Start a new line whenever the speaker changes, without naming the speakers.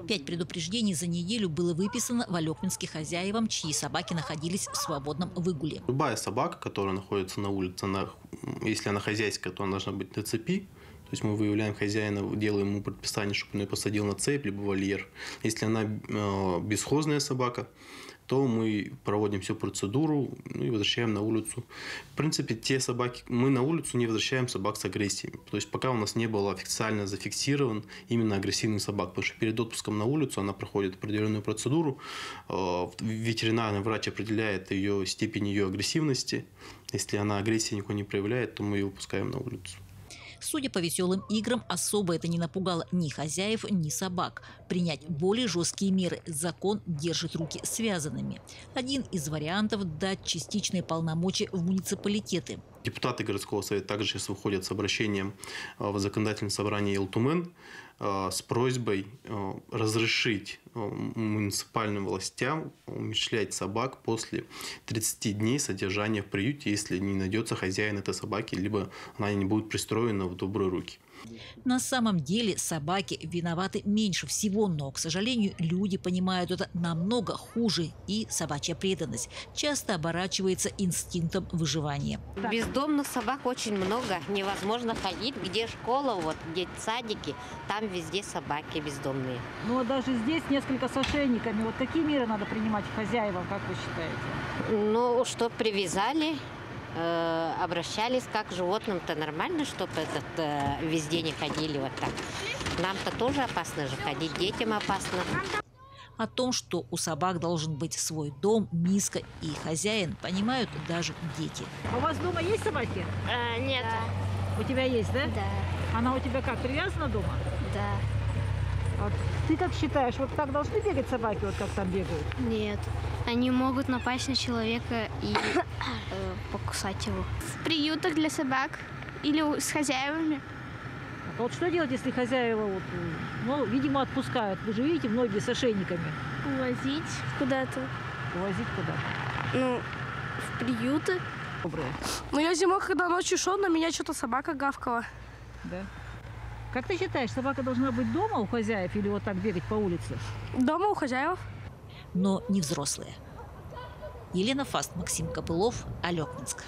5 предупреждений за неделю было выписано в Алекминске хозяевам, чьи собаки находились в свободном выгуле.
Любая собака, которая находится на улице, если она хозяйская, то она должна быть на цепи. То есть мы выявляем хозяина, делаем ему предписание, чтобы он ее посадил на цепь, либо вольер. Если она бесхозная собака, то мы проводим всю процедуру и возвращаем на улицу. В принципе, мы на улицу не возвращаем собак с агрессией. То есть пока у нас не было официально зафиксирован именно агрессивный собак. Потому что перед отпуском на улицу она проходит определенную процедуру. Ветеринарный врач определяет степень ее агрессивности. Если она агрессии никакой не проявляет, то мы ее выпускаем на улицу.
Судя по веселым играм, особо это не напугало ни хозяев, ни собак. Принять более жесткие меры закон держит руки связанными. Один из вариантов – дать частичные полномочия в муниципалитеты.
Депутаты городского совета также сейчас выходят с обращением в законодательное собрание Елтумен с просьбой разрешить муниципальным властям умерщвлять собак после 30 дней содержания в приюте, если не найдется хозяин этой собаки, либо она не будет пристроена в добрые руки.
На самом деле собаки виноваты меньше всего, но, к сожалению, люди понимают это намного хуже, и собачья преданность часто оборачивается инстинктом выживания.
Бездомных собак очень много, невозможно ходить. Где школа, где садики, там везде собаки бездомные.
Но даже здесь несколько с ошейниками. Вот какие меры надо принимать хозяевам, как вы считаете?
Ну, что привязали, обращались как к животным-то нормально, чтобы везде не ходили вот так. Нам-то тоже опасно же ходить, детям опасно.
О том, что у собак должен быть свой дом, миска и хозяин, понимают даже дети.
А у вас дома есть собаки?
Нет.
У тебя есть, да?
Да.
Она у тебя как, привязана дома?
Да.
Вот. Ты как считаешь, вот так должны бегать собаки, вот как там бегают?
Нет. Они могут напасть на человека и покусать его. В приютах для собак или с хозяевами.
А вот что делать, если хозяева, видимо, отпускают? Вы же видите, многие с ошейниками.
Увозить куда-то.
Увозить куда-то?
Ну, в приюты.
Доброе.
Ну, я зимой, когда ночью шел, на меня что-то собака гавкала.
Да. Как ты считаешь, собака должна быть дома у хозяев или вот так бегать по улице?
Дома у хозяев.
Но не взрослые. Елена Фаст, Максим Копылов, Алекминск.